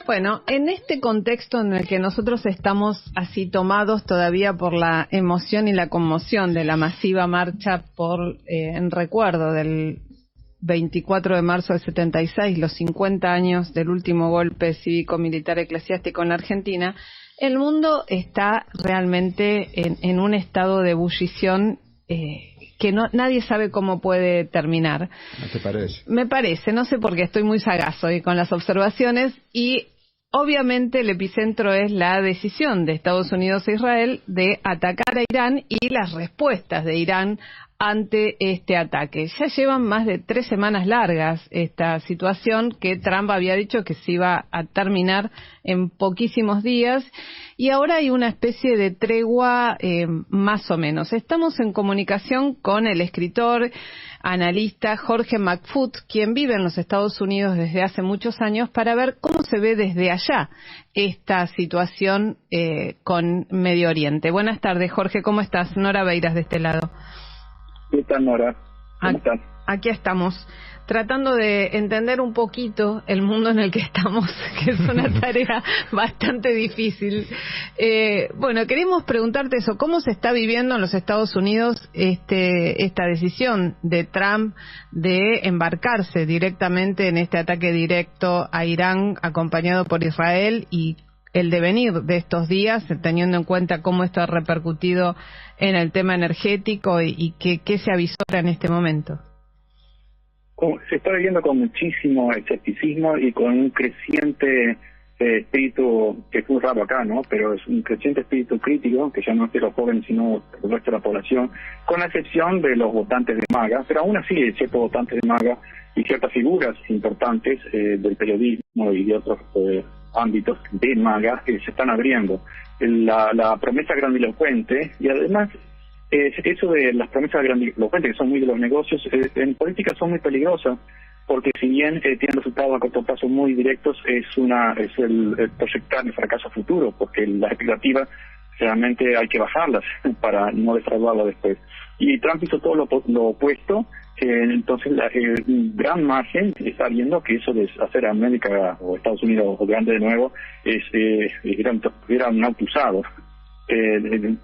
Bueno, en este contexto en el que nosotros estamos así tomados todavía por la emoción y la conmoción de la masiva marcha en recuerdo del 24 de marzo del 76, los 50 años del último golpe cívico-militar eclesiástico en Argentina, el mundo está realmente en un estado de ebullición que nadie sabe cómo puede terminar. ¿No te parece? Me parece, no sé por qué, estoy muy sagaz hoy con las observaciones y obviamente el epicentro es la decisión de Estados Unidos e Israel de atacar a Irán y las respuestas de Irán ante este ataque. Ya llevan más de 3 semanas largas esta situación que Trump había dicho que se iba a terminar en poquísimos días y ahora hay una especie de tregua más o menos. Estamos en comunicación con el escritor, analista Jorge McFoot, quien vive en los Estados Unidos desde hace muchos años, para ver cómo se ve desde allá esta situación con Medio Oriente. Buenas tardes, Jorge, ¿cómo estás? Nora Beiras de este lado. ¿Qué tal, Nora? ¿Cómo estás? Aquí estamos, tratando de entender un poquito el mundo en el que estamos, que es una tarea bastante difícil. Bueno, queremos preguntarte eso, ¿cómo se está viviendo en los Estados Unidos esta decisión de Trump de embarcarse directamente en este ataque directo a Irán, acompañado por Israel, y el devenir de estos días, teniendo en cuenta cómo esto ha repercutido en el tema energético y qué se avisora en este momento? Se está viviendo con muchísimo escepticismo y con un creciente espíritu, que es muy raro acá, ¿no? Pero es un creciente espíritu crítico, que ya no es de los jóvenes, sino del resto de la población, con la excepción de los votantes de MAGA, pero aún así hay ciertos votantes de MAGA y ciertas figuras importantes del periodismo y de otros ámbitos de MAGA que se están abriendo. La promesa grandilocuente, y además eso de las promesas grandilocuentes, que son muy de los negocios, en política son muy peligrosas, porque si bien tienen resultados a corto plazo muy directos, es el proyectar el fracaso futuro, porque las expectativas realmente hay que bajarlas para no defraudarlo después. Y Trump hizo todo lo opuesto. Entonces el gran margen está viendo que eso de hacer a América o Estados Unidos o grande de nuevo era un auto usado,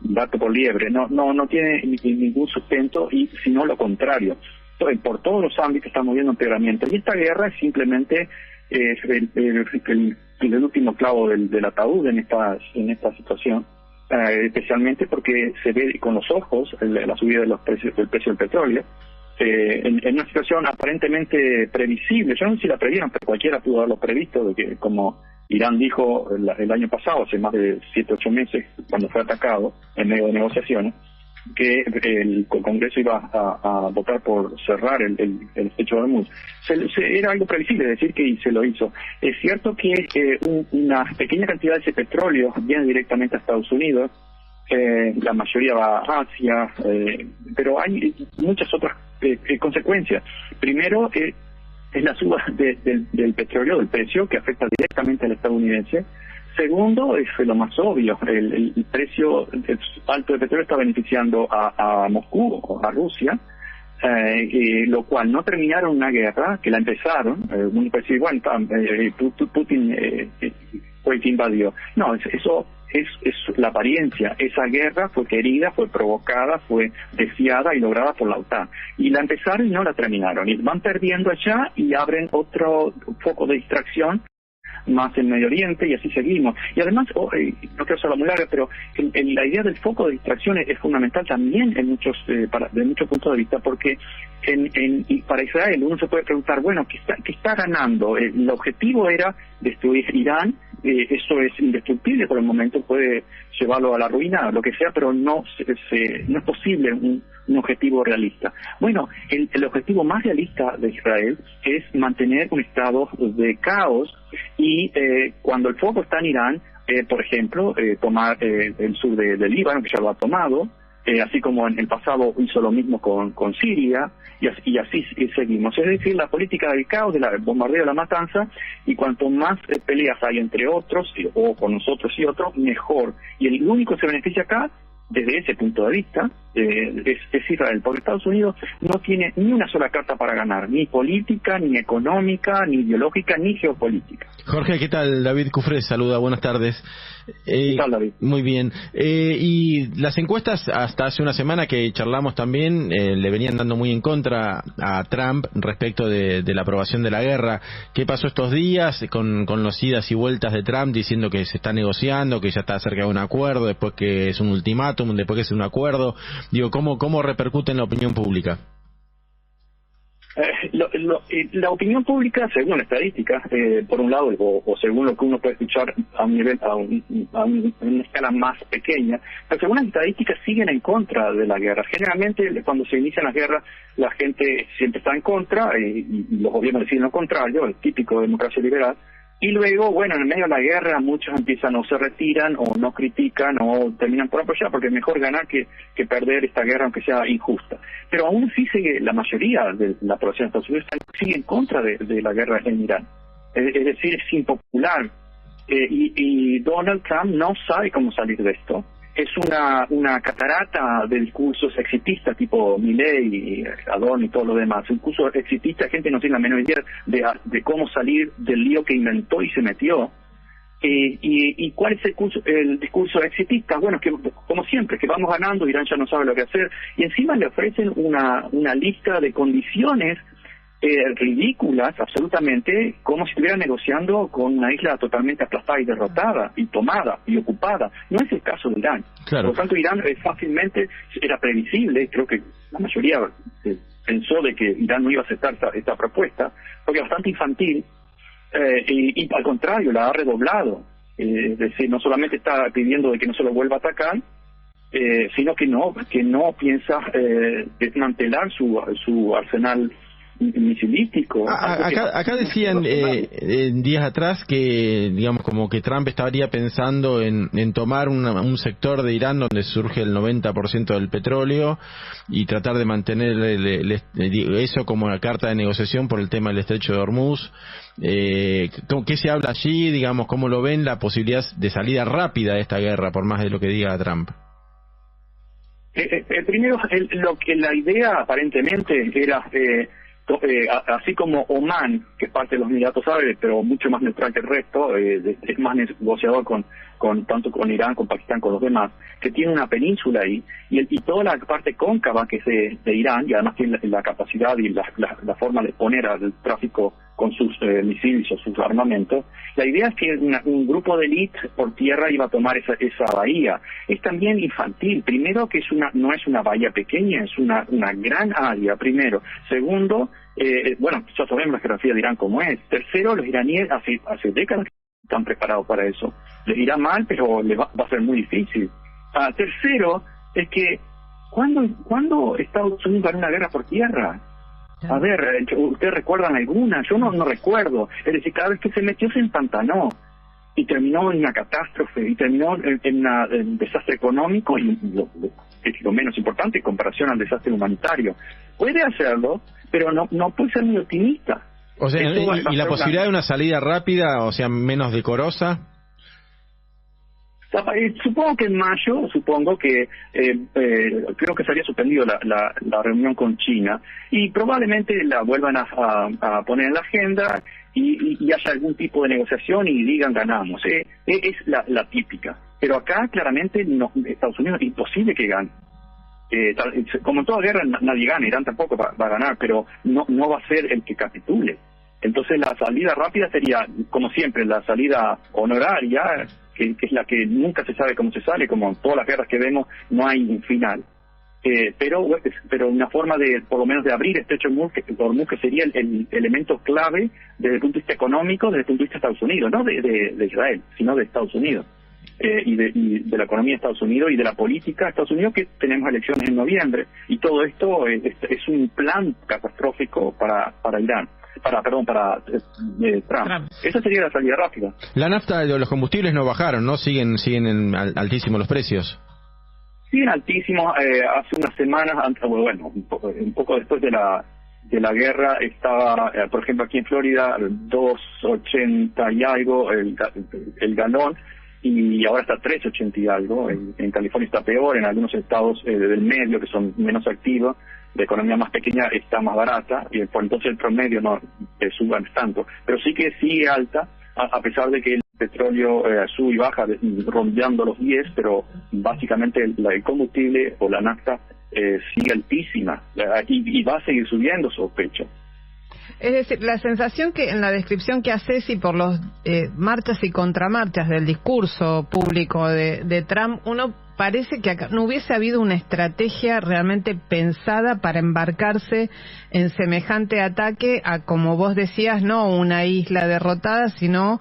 gato por liebre, no tiene ningún sustento, y sino lo contrario. Entonces, por todos los ámbitos estamos viendo empeoramiento, y esta guerra es simplemente el último clavo del ataúd en esta situación. Especialmente porque se ve con los ojos la subida del precio del petróleo, en una situación aparentemente previsible. Yo no sé si la previeron, pero cualquiera pudo haberlo previsto, de que, como Irán dijo el año pasado, hace más de 7-8 meses, cuando fue atacado en medio de negociaciones, que el Congreso iba a votar por cerrar el estrecho de Hormuz. Era algo previsible, decir que se lo hizo. Es cierto que una pequeña cantidad de ese petróleo viene directamente a Estados Unidos, la mayoría va a Asia, pero hay muchas otras consecuencias. Primero, es la suba del petróleo, del precio, que afecta directamente al estadounidense. Segundo, es lo más obvio, el precio alto de petróleo está beneficiando a Moscú o a Rusia, lo cual no terminaron una guerra, que la empezaron, uno puede decir, bueno, Putin fue el que invadió. No, eso es la apariencia. Esa guerra fue querida, fue provocada, fue deseada y lograda por la OTAN. Y la empezaron y no la terminaron. Y van perdiendo allá y abren otro foco de distracción más en Medio Oriente, y así seguimos. Y además, no quiero ser muy larga, pero la idea del foco de distracción es fundamental también de muchos puntos de vista, porque y para Israel uno se puede preguntar, bueno, ¿qué está ganando? El objetivo era destruir Irán, eso es indestructible por el momento, puede llevarlo a la ruina, lo que sea, pero no es posible un objetivo realista. Bueno, el objetivo más realista de Israel es mantener un estado de caos, y cuando el foco está en Irán, por ejemplo, tomar el sur del Líbano, que ya lo ha tomado, así como en el pasado hizo lo mismo con Siria, y así seguimos. Es decir, la política del caos, del bombardeo, de la matanza, y cuanto más peleas hay entre otros, o con nosotros y otros, mejor. Y el único que se beneficia acá, desde ese punto de vista, es Israel, porque Estados Unidos no tiene ni una sola carta para ganar, ni política, ni económica, ni ideológica, ni geopolítica. Jorge, ¿qué tal? David Cufré saluda, buenas tardes. ¿Qué tal, David? Muy bien. Y las encuestas, hasta hace una semana que charlamos también, le venían dando muy en contra a Trump respecto de la aprobación de la guerra. ¿Qué pasó estos días con los idas y vueltas de Trump diciendo que se está negociando, que ya está cerca de un acuerdo, después que es un ultimátum, después que es un acuerdo? Digo, ¿cómo repercute en la opinión pública? La opinión pública, según la estadística, por un lado, o según lo que uno puede escuchar a un nivel, a una escala más pequeña, pero según las estadísticas siguen en contra de la guerra. Generalmente, cuando se inician las guerras, la gente siempre está en contra y los gobiernos deciden lo contrario, el típico de democracia liberal. Y luego, bueno, en medio de la guerra muchos empiezan o se retiran o no critican o terminan por apoyar porque es mejor ganar que perder esta guerra aunque sea injusta. Pero aún sí sigue, la mayoría de la población de Estados Unidos sigue en contra de la guerra en Irán. Es decir, es impopular. Y Donald Trump no sabe cómo salir de esto. Es una catarata de discursos exitistas tipo Milley, Adorno y todo lo demás. Un discurso exitista, gente no tiene la menor idea de cómo salir del lío que inventó y se metió. ¿Y cuál es el discurso exitista? Bueno, que como siempre, que vamos ganando, Irán ya no sabe lo que hacer, y encima le ofrecen una lista de condiciones ridículas, absolutamente, como si estuviera negociando con una isla totalmente aplastada y derrotada, y tomada, y ocupada. No es el caso de Irán. Claro. Por lo tanto, Irán fácilmente era previsible, creo que la mayoría pensó de que Irán no iba a aceptar esta propuesta, porque es bastante infantil, y al contrario, la ha redoblado. Es decir, no solamente está pidiendo de que no se lo vuelva a atacar, sino que no piensa desmantelar su arsenal misilístico. Acá decían días atrás que, digamos, como que Trump estaría pensando en tomar un sector de Irán donde surge el 90% del petróleo y tratar de mantener eso como la carta de negociación por el tema del estrecho de Hormuz. ¿Qué se habla allí? Digamos, ¿cómo lo ven la posibilidad de salida rápida de esta guerra, por más de lo que diga Trump? Primero, la idea aparentemente era así como Omán, que es parte de los Emiratos Árabes, pero mucho más neutral que el resto, es más negociador tanto con Irán, con Pakistán, con los demás, que tiene una península ahí, y toda la parte cóncava que es de Irán, y además tiene la capacidad y la forma de poner al tráfico con sus misiles o sus armamentos. La idea es que un grupo de élite por tierra iba a tomar esa bahía. Es también infantil. Primero, que no es una bahía pequeña, es una gran área, primero. Segundo, bueno, ya sabemos la geografía de Irán como es. Tercero, los iraníes hace décadas están preparados para eso. Les irá mal, pero les va a ser muy difícil. Tercero, es que ¿cuándo Estados Unidos ganó una guerra por tierra? A ver, ¿ustedes recuerdan alguna? Yo no recuerdo. Es decir, cada vez que se metió se empantanó y terminó en una catástrofe y terminó en un desastre económico y lo menos importante en comparación al desastre humanitario. Puede hacerlo, pero no puede ser muy optimista. O sea, ¿y la posibilidad de una salida rápida, o sea, menos decorosa? Supongo que en mayo, creo que se había suspendido la reunión con China y probablemente la vuelvan a poner en la agenda y haya algún tipo de negociación y digan ganamos. Es la típica. Pero acá claramente Estados Unidos es imposible que gane. Como en toda guerra nadie gana, Irán tampoco va a ganar, pero no va a ser el que capitule. Entonces la salida rápida sería, como siempre, la salida honoraria, que es la que nunca se sabe cómo se sale, como en todas las guerras que vemos, no hay un final. Pero una forma de, por lo menos, de abrir estrecho Hormuz, que sería el elemento clave desde el punto de vista económico, desde el punto de vista de Estados Unidos, no de Israel, sino de Estados Unidos, y de la economía de Estados Unidos y de la política de Estados Unidos, que tenemos elecciones en noviembre, y todo esto es un plan catastrófico para Irán. Para Trump. Esa sería la salida rápida. La nafta, los combustibles no bajaron, ¿no? Siguen altísimos los precios. Siguen altísimos. Hace unas semanas, bueno, un poco después de la guerra, estaba, por ejemplo, aquí en Florida, 2.80 y algo el galón, y ahora está 3.80 y algo. En California está peor, en algunos estados del medio, que son menos activos, de economía más pequeña, está más barata, y por entonces el promedio no suba tanto. Pero sí que sigue alta, a pesar de que el petróleo sube y baja, rondeando los 10, pero básicamente el combustible o la nafta sigue altísima, y va a seguir subiendo, sospecho. Es decir, la sensación que en la descripción que haces y por los marchas y contramarchas del discurso público de Trump, uno parece que acá no hubiese habido una estrategia realmente pensada para embarcarse en semejante ataque a, como vos decías, no una isla derrotada, sino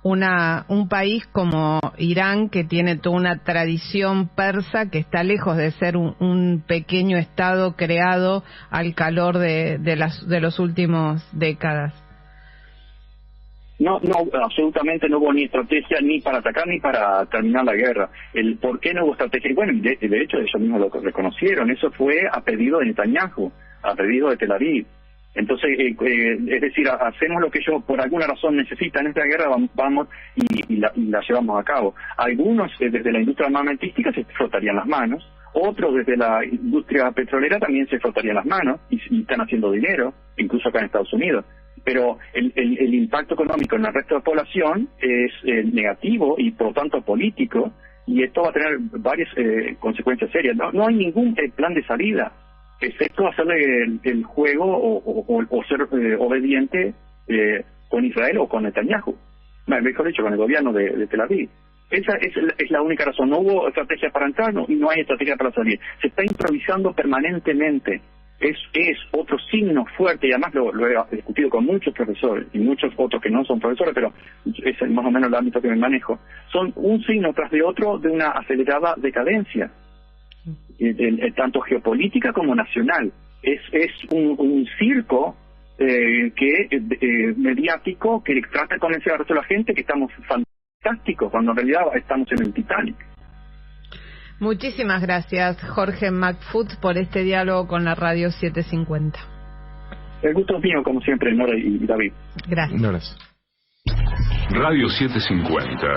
un país como Irán, que tiene toda una tradición persa, que está lejos de ser un pequeño estado creado al calor de los últimos décadas. No, absolutamente no hubo ni estrategia ni para atacar ni para terminar la guerra. El por qué no hubo estrategia, y bueno, de hecho ellos mismos lo reconocieron, eso fue a pedido de Netanyahu, a pedido de Tel Aviv. Entonces, es decir, hacemos lo que ellos por alguna razón necesitan en esta guerra, vamos y la llevamos a cabo. Algunos desde la industria armamentística se frotarían las manos, otros desde la industria petrolera también se frotarían las manos y están haciendo dinero, incluso acá en Estados Unidos. Pero el impacto económico en el resto de la población es negativo y por lo tanto político, y esto va a tener varias consecuencias serias. No hay ningún plan de salida, excepto hacerle el juego o ser obediente con Israel o con Netanyahu, mejor dicho, con el gobierno de Tel Aviv. Esa es la única razón. No hubo estrategia para entrar, y no hay estrategia para salir. Se está improvisando permanentemente. Es otro signo fuerte, y además lo he discutido con muchos profesores y muchos otros que no son profesores, pero es más o menos el ámbito que me manejo. Son un signo tras de otro de una acelerada decadencia, tanto geopolítica como nacional. Es un circo mediático que trata de convencer al resto de la gente que estamos fantásticos, cuando en realidad estamos en el Titanic. Muchísimas gracias, Jorge McFoot, por este diálogo con la Radio 750. El gusto es mío, como siempre, Nora y David. Gracias. Gracias. Radio 750.